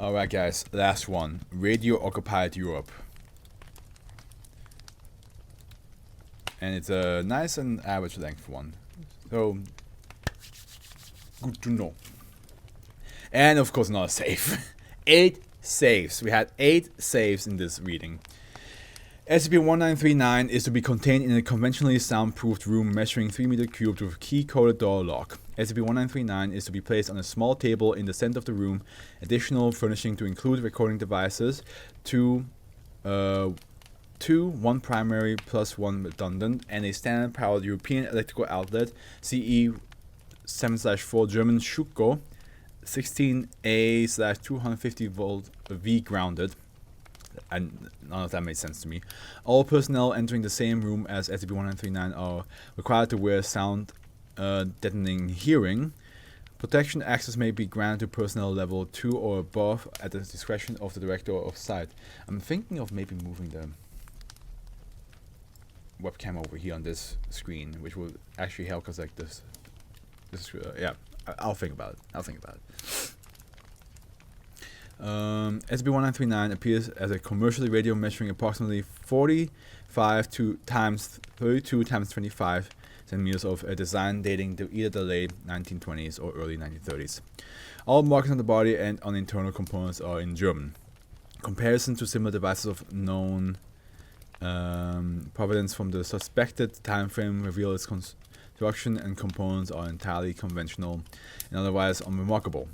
Alright guys, last one. Radio occupied Europe. And it's a nice and average length one. So, good to know. And of course not a save. 8 saves. We had 8 saves in this reading. SCP-1939 is to be contained in a conventionally soundproofed room measuring 3 meters cubed with a key-coded door lock. SCP-1939 is to be placed on a small table in the center of the room. Additional furnishing to include recording devices, 2, 1 primary plus 1 redundant, and a standard powered European electrical outlet, CE 7/4 German Schuko, 16A/250 volt V grounded. And none of that made sense to me. All personnel entering the same room as SCP-1939 are required to wear sound deadening hearing. Protection access may be granted to personnel level 2 or above at the discretion of the director of site. I'm thinking of maybe moving the webcam over here on this screen, which will actually help us like this. Yeah, I'll think about it. SCP-1939 appears as a commercially radio measuring approximately 45 times 32 times 25 centimeters of a design dating to either the late 1920s or early 1930s. All markings on the body and on internal components are in German. Comparison to similar devices of known provenance from the suspected time frame reveal its construction and components are entirely conventional and otherwise unremarkable.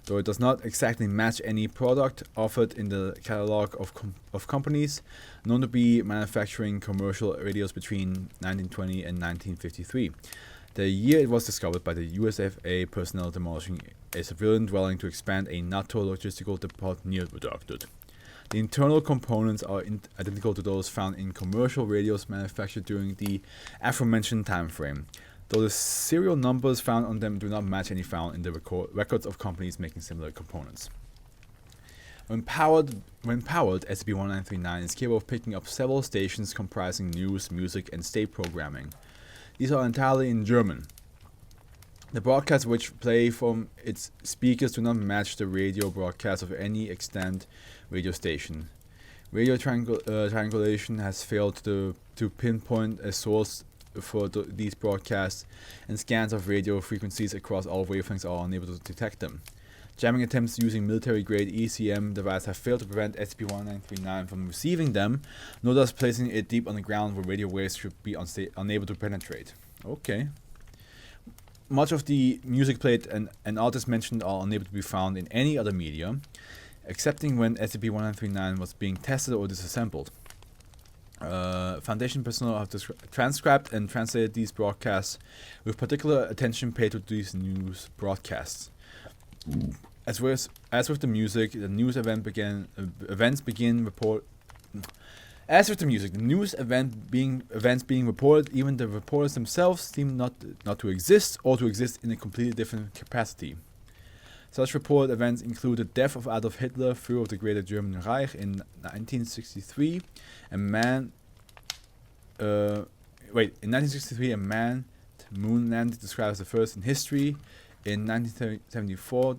Though it does not exactly match any product offered in the catalog of companies known to be manufacturing commercial radios between 1920 and 1953, the year it was discovered by the USFA personnel demolishing a civilian dwelling to expand a NATO logistical depot near redacted. The internal components are identical to those found in commercial radios manufactured during the aforementioned time frame, though the serial numbers found on them do not match any found in the records of companies making similar components. When powered, SCP-1939 is capable of picking up several stations comprising news, music, and state programming. These are entirely in German. The broadcasts which play from its speakers do not match the radio broadcasts of any extant radio station. Radio triangulation has failed to pinpoint a source for these broadcasts, and scans of radio frequencies across all wavelengths are unable to detect them. Jamming attempts using military-grade ECM devices have failed to prevent SCP-1939 from receiving them, nor thus placing it deep on the ground where radio waves should be unable to penetrate. Okay. Much of the music played and artists mentioned are unable to be found in any other media, excepting when SCP-1939 was being tested or disassembled. Foundation personnel have transcribed and translated these broadcasts with particular attention paid to these news broadcasts. As with the music, the news event events being reported. Even the reporters themselves seem not to exist, or to exist in a completely different capacity. Such reported events include the death of Adolf Hitler, Führer of the Greater German Reich, in 1963. In 1963, a manned moon landing described as the first in history. In 1974,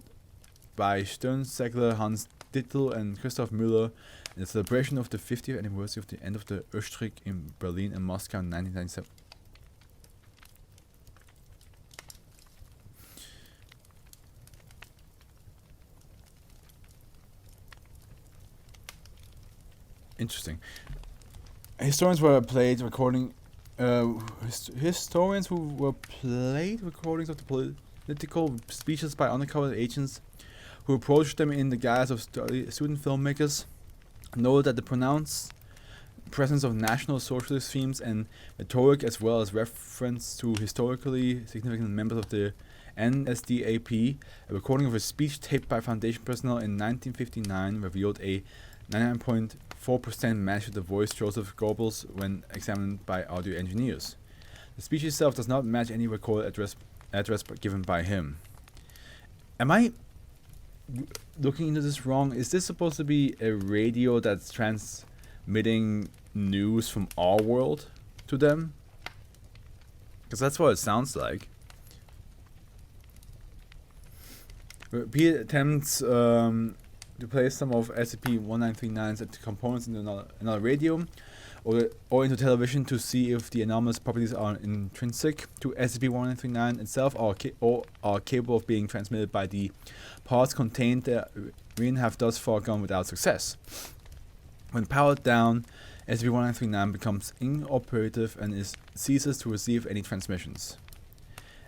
by Stirnsegler, Hans Dittel, and Christoph Müller, in the celebration of the 50th anniversary of the end of the Österreich in Berlin and Moscow in 1997. Interesting. Historians who were played recordings of the political speeches by undercover agents who approached them in the guise of student filmmakers know that the pronounced presence of National Socialist themes and rhetoric, as well as reference to historically significant members of the NSDAP, a recording of a speech taped by Foundation personnel in 1959 revealed a 99.4% match with the voice Joseph Goebbels when examined by audio engineers. The speech itself does not match any recorded address given by him. Am I looking into this wrong? Is this supposed to be a radio that's transmitting news from our world to them? Because that's what it sounds like. Repeated attempts to to place some of SCP-1939's components into another radio or into television to see if the anomalous properties are intrinsic to SCP-1939 itself or are capable of being transmitted by the parts contained therein have thus far gone without success. When powered down, SCP-1939 becomes inoperative and ceases to receive any transmissions.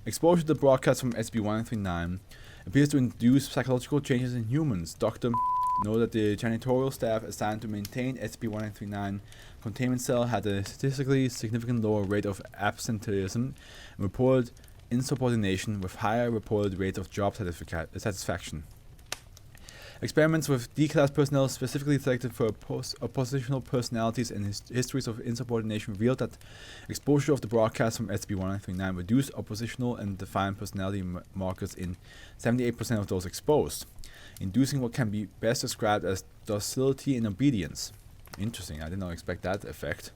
Exposure to the broadcast from SCP-1939 appears to induce psychological changes in humans. Dr. Know that the janitorial staff assigned to maintain SCP-1939 containment cell had a statistically significant lower rate of absenteeism and reported insubordination with higher reported rates of job satisfaction. Experiments with D-class personnel specifically selected for oppositional personalities and histories of insubordination revealed that exposure of the broadcast from SCP-1939 reduced oppositional and defiant personality markers in 78% of those exposed, inducing what can be best described as docility and obedience. Interesting, I did not expect that effect.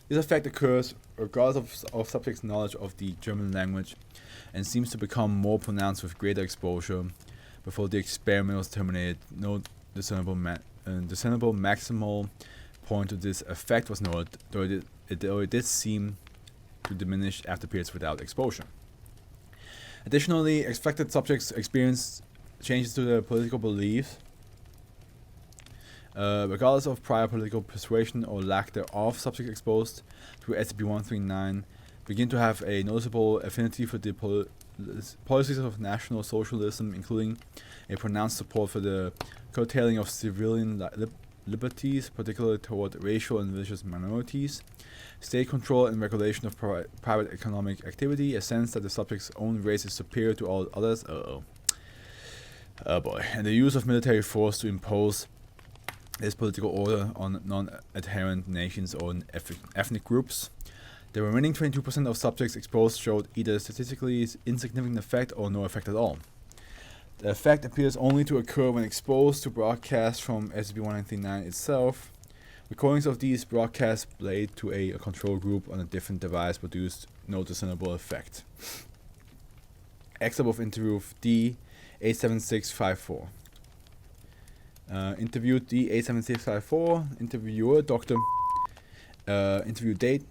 This effect occurs regardless of subject's knowledge of the German language and seems to become more pronounced with greater exposure. Before the experiment was terminated, no discernible maximal point of this effect was noted, though it did seem to diminish after periods without exposure. Additionally, affected subjects experienced changes to their political beliefs, regardless of prior political persuasion or lack thereof. Subjects exposed to SCP-139 begin to have a noticeable affinity for the policies of National Socialism, including a pronounced support for the curtailing of civilian liberties, particularly toward racial and religious minorities, state control and regulation of private economic activity, a sense that the subject's own race is superior to all others, oh boy, and the use of military force to impose this political order on non-adherent nations or ethnic groups. The remaining 22% of subjects exposed showed either statistically insignificant effect or no effect at all. The effect appears only to occur when exposed to broadcasts from SCP-139 itself. Recordings of these broadcasts played to a control group on a different device produced no discernible effect. Excerpt of interview of D-87654. Interviewed D-87654. Interviewer, Dr. Interview date.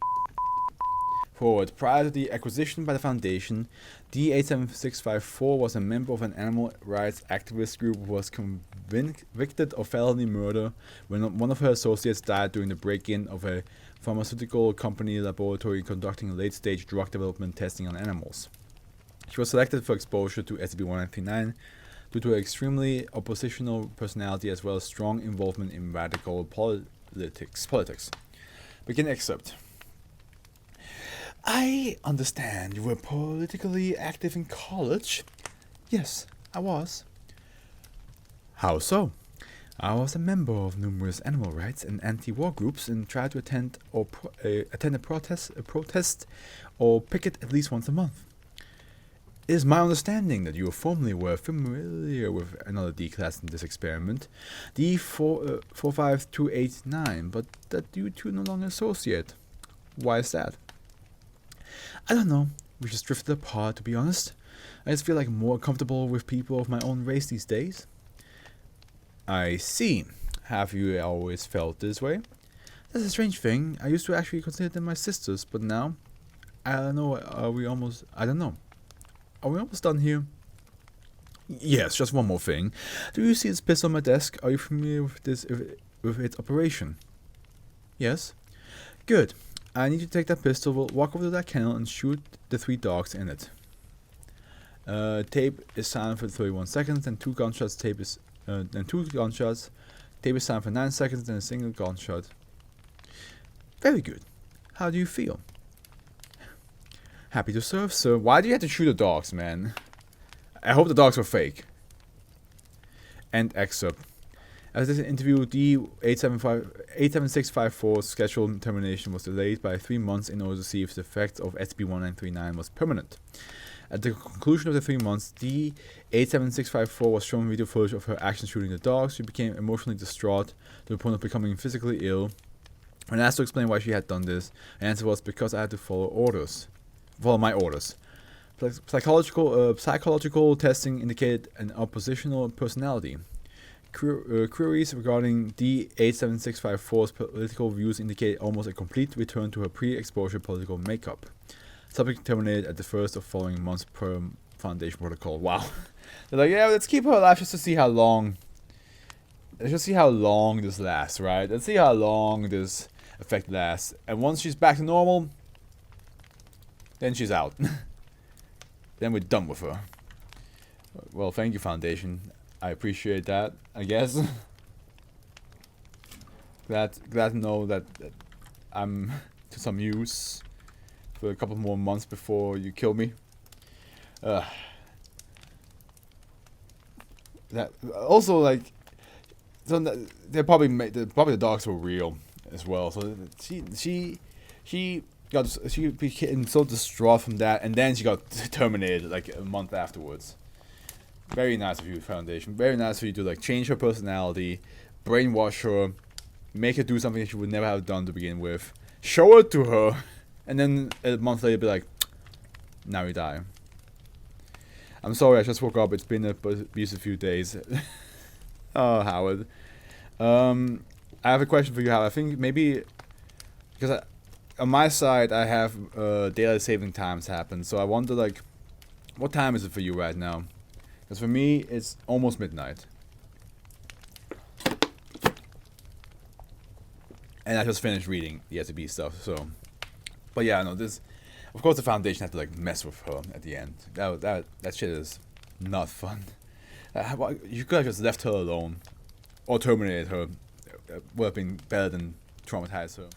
Forward. Prior to the acquisition by the Foundation, D-87654 was a member of an animal rights activist group who was convicted of felony murder when one of her associates died during the break-in of a pharmaceutical company laboratory conducting late-stage drug development testing on animals. She was selected for exposure to SCP-139 due to her extremely oppositional personality as well as strong involvement in radical politics. Begin excerpt. I understand you were politically active in college. Yes, I was. How so? I was a member of numerous animal rights and anti-war groups and tried to attend a protest or picket at least once a month. It is my understanding that you formerly were familiar with another D-class in this experiment, D-45289, but that you two no longer associate. Why is that? I don't know. We just drifted apart, to be honest. I just feel like more comfortable with people of my own race these days. I see. Have you always felt this way? That's a strange thing. I used to actually consider them my sisters, but now, I don't know. Are we almost done here? Yes, just one more thing. Do you see this pistol on my desk? Are you familiar with with its operation? Yes. Good. I need you to take that pistol, we'll walk over to that kennel and shoot the 3 dogs in it. Tape is silent for 31 seconds, and 2 gunshots. Tape is silent for 9 seconds, and a single gunshot. Very good. How do you feel? Happy to serve, sir. Why do you have to shoot the dogs, man? I hope the dogs were fake. End excerpt. As this interview, D-87654's scheduled termination was delayed by 3 months in order to see if the effect of SCP-1939 was permanent. At the conclusion of the 3 months, D-87654 was shown video footage of her actions shooting the dogs. She became emotionally distraught to the point of becoming physically ill. When asked to explain why she had done this, her answer was, because I had to follow my orders. Psychological testing indicated an oppositional personality. Queries regarding D87654's political views indicate almost a complete return to her pre-exposure political makeup. Subject terminated at the first of following months per Foundation protocol. Wow. They're like, yeah, let's keep her alive just to see how long. Let's just see how long this lasts, right? Let's see how long this effect lasts. And once she's back to normal, then she's out. Then we're done with her. Well, thank you, Foundation. I appreciate that, I guess. glad to know that I'm to some use for a couple more months before you kill me. That also, like, so they probably the dogs were real as well. So she became so distraught from that, and then she got terminated like a month afterwards. Very nice of you, Foundation. Very nice of you to like change her personality, brainwash her, make her do something that she would never have done to begin with, show it to her, and then a month later be like, now you die. I'm sorry, I just woke up. It's been a abusive few days. Oh, Howard. I have a question for you, Howard. I think maybe because on my side I have daylight saving times happen, so I wonder like, what time is it for you right now? Because for me, it's almost midnight. And I just finished reading the SCP stuff, so. But yeah, no, this. Of course, the Foundation had to like mess with her at the end. That shit is not fun. You could have just left her alone, or terminated her. Would have been better than traumatize her.